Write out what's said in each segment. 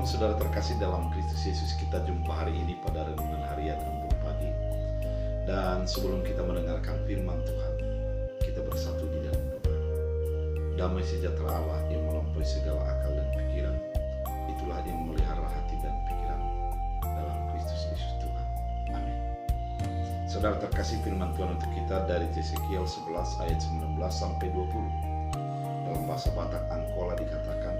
Shalom saudara terkasih dalam Kristus Yesus. Kita jumpa hari ini pada renungan harian Embun Pagi. Dan sebelum kita mendengarkan firman Tuhan, kita bersatu di dalam doa. Damai sejahtera Allah yang melampaui segala akal dan pikiran, itulah yang memelihara hati dan pikiran dalam Kristus Yesus Tuhan. Amin. Saudara terkasih, firman Tuhan untuk kita dari Yesekiel 11 ayat 19 sampai 20. Dalam bahasa Batak Angkola dikatakan,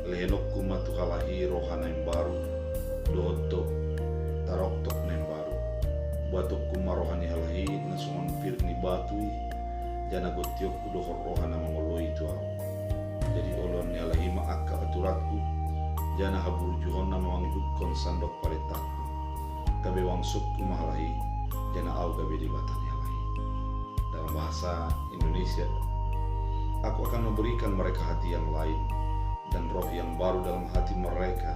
Lehenok kuma tukalahi rohana yang baru, doto taroktok yang baru, batok kuma rohani halahi nasuman firni batui, jana gotiok kudohor rohana mangoloi tuau. Jadi olon halahi maaka aturatku, jana habur juhona mawanggut konsandok paletakku, kabe wangsuk kuma halahi, jana au gabe di batani halahi. Dalam bahasa Indonesia, aku akan memberikan mereka hati yang lain dan roh yang baru dalam hati mereka,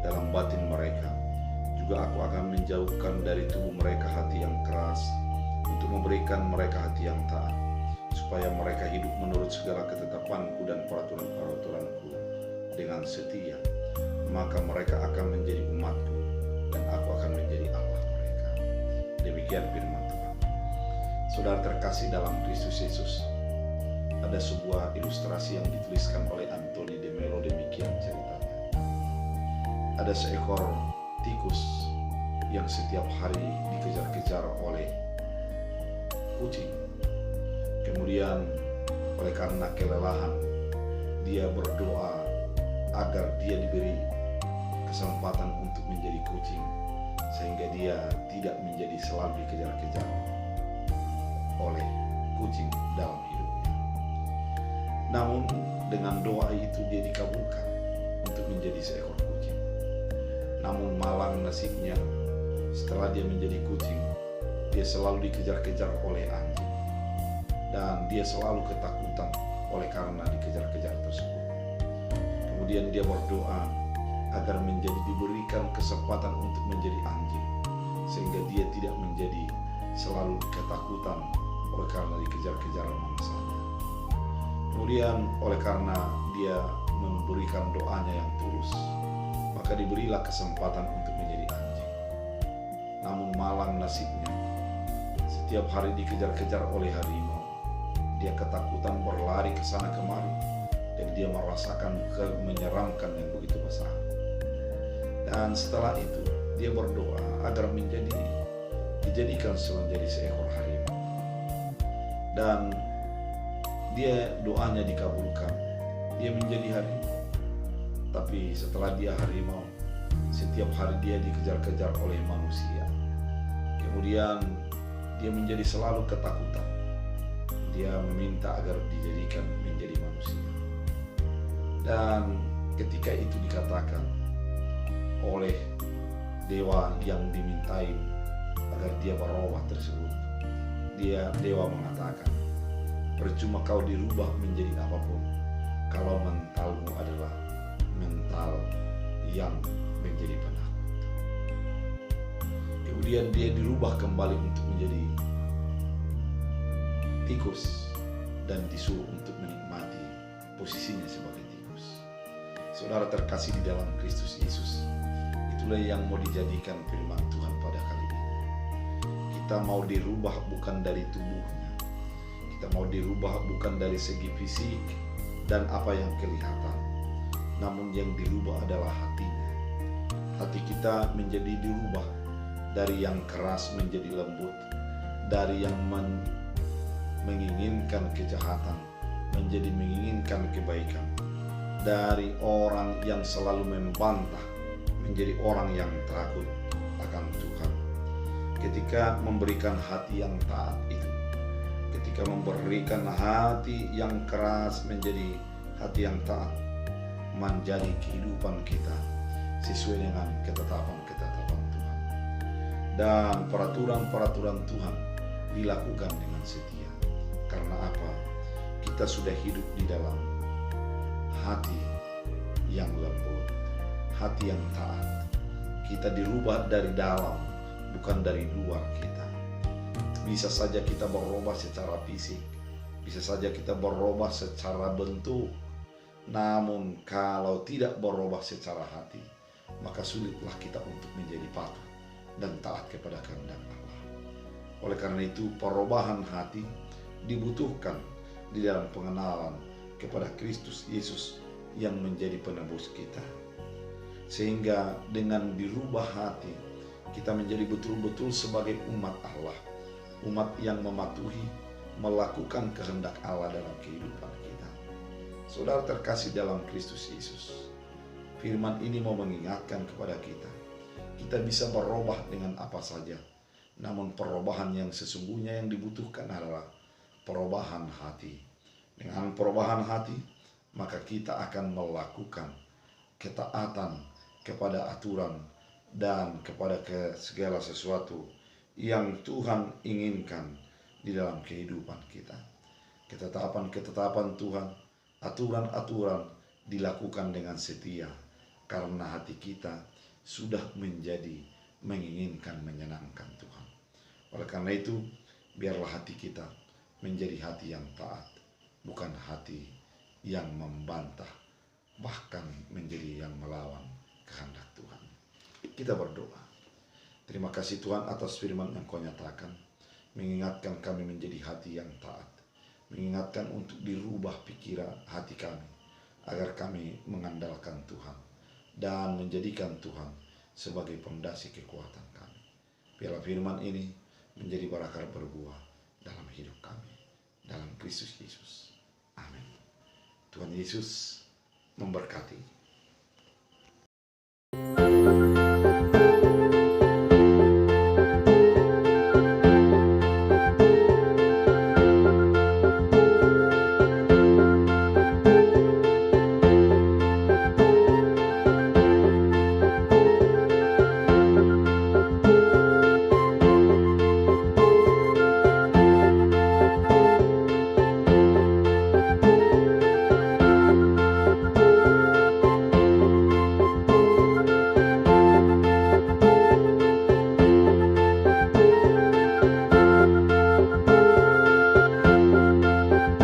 dalam batin mereka. Juga aku akan menjauhkan dari tubuh mereka hati yang keras, untuk memberikan mereka hati yang taat, supaya mereka hidup menurut segala ketetapanku dan peraturan-peraturanku dengan setia. Maka mereka akan menjadi umatku, dan aku akan menjadi Allah mereka. Demikian firman Tuhan. Saudara terkasih dalam Kristus Yesus, ada sebuah ilustrasi yang dituliskan oleh Anthony de Melo. Demikian ceritanya. Ada seekor tikus yang setiap hari dikejar-kejar oleh kucing. Kemudian oleh karena kelelahan, dia berdoa agar dia diberi kesempatan untuk menjadi kucing, sehingga dia tidak menjadi selalu dikejar-kejar oleh kucing dalam hidupnya. Namun dengan doa itu dia dikabulkan untuk menjadi seekor kucing. Namun malang nasibnya, setelah dia menjadi kucing, dia selalu dikejar-kejar oleh anjing. Dan dia selalu ketakutan oleh karena dikejar-kejar tersebut. Kemudian dia berdoa agar diberikan kesempatan untuk menjadi anjing, sehingga dia tidak menjadi selalu ketakutan oleh karena dikejar-kejar mangsanya. Kemudian oleh karena dia memberikan doanya yang tulus, maka diberilah kesempatan untuk menjadi anjing. Namun malang nasibnya, setiap hari dikejar-kejar oleh harimau. Dia ketakutan berlari ke sana kemari, dan dia merasakan menyeramkan yang begitu besar. Dan setelah itu dia berdoa agar dijadikan menjadi seekor harimau. Dan doanya dikabulkan. Dia menjadi harimau. Tapi setelah dia harimau, setiap hari dia dikejar-kejar oleh manusia. Kemudian dia menjadi selalu ketakutan. Dia meminta agar dijadikan menjadi manusia. Dan ketika itu dikatakan oleh dewa yang dimintai agar dia berubah tersebut, dewa mengatakan, percuma kau dirubah menjadi apapun kalau mentalmu adalah mental yang menjadi penakut. Kemudian dia dirubah kembali untuk menjadi tikus dan disuruh untuk menikmati posisinya sebagai tikus. Saudara terkasih di dalam Kristus Yesus, itulah yang mau dijadikan firman Tuhan pada kali ini. Kita mau dirubah bukan dari tubuhnya. Kita mau dirubah bukan dari segi fisik dan apa yang kelihatan, namun yang dirubah adalah hatinya. Hati kita menjadi dirubah dari yang keras menjadi lembut, dari yang menginginkan kejahatan menjadi menginginkan kebaikan, dari orang yang selalu membantah menjadi orang yang takut akan Tuhan. Ketika memberikan hati yang taat itu, ketika memberikan hati yang keras menjadi hati yang taat, menjadi kehidupan kita sesuai dengan ketetapan-ketetapan Tuhan. Dan peraturan-peraturan Tuhan dilakukan dengan setia. Karena apa? Kita sudah hidup di dalam hati yang lembut, hati yang taat. Kita dirubah dari dalam, bukan dari luar kita. Bisa saja kita berubah secara fisik, bisa saja kita berubah secara bentuk, Namun kalau tidak berubah secara hati, maka sulitlah kita untuk menjadi patuh dan taat kepada kehendak Allah. Oleh karena itu, perubahan hati dibutuhkan di dalam pengenalan kepada Kristus Yesus yang menjadi penebus kita. Sehingga dengan dirubah hati, kita menjadi betul-betul sebagai umat Allah, umat yang mematuhi, melakukan kehendak Allah dalam kehidupan kita. Saudara terkasih dalam Kristus Yesus, firman ini mau mengingatkan kepada kita, kita bisa berubah dengan apa saja, namun perubahan yang sesungguhnya yang dibutuhkan adalah perubahan hati. Dengan perubahan hati, maka kita akan melakukan ketaatan kepada aturan dan kepada segala sesuatu yang Tuhan inginkan di dalam kehidupan kita. Ketetapan Tuhan, aturan-aturan dilakukan dengan setia karena hati kita sudah menjadi menginginkan menyenangkan Tuhan. Oleh karena itu, biarlah hati kita menjadi hati yang taat, bukan hati yang membantah, bahkan menjadi yang melawan kehendak Tuhan. Kita berdoa. Terima kasih Tuhan atas firman yang Kau nyatakan, mengingatkan kami menjadi hati yang taat, mengingatkan untuk dirubah pikiran hati kami, agar kami mengandalkan Tuhan dan menjadikan Tuhan sebagai pondasi kekuatan kami. Biarlah firman ini menjadi berakar berbuah dalam hidup kami, dalam Kristus Yesus. Amin. Tuhan Yesus memberkati.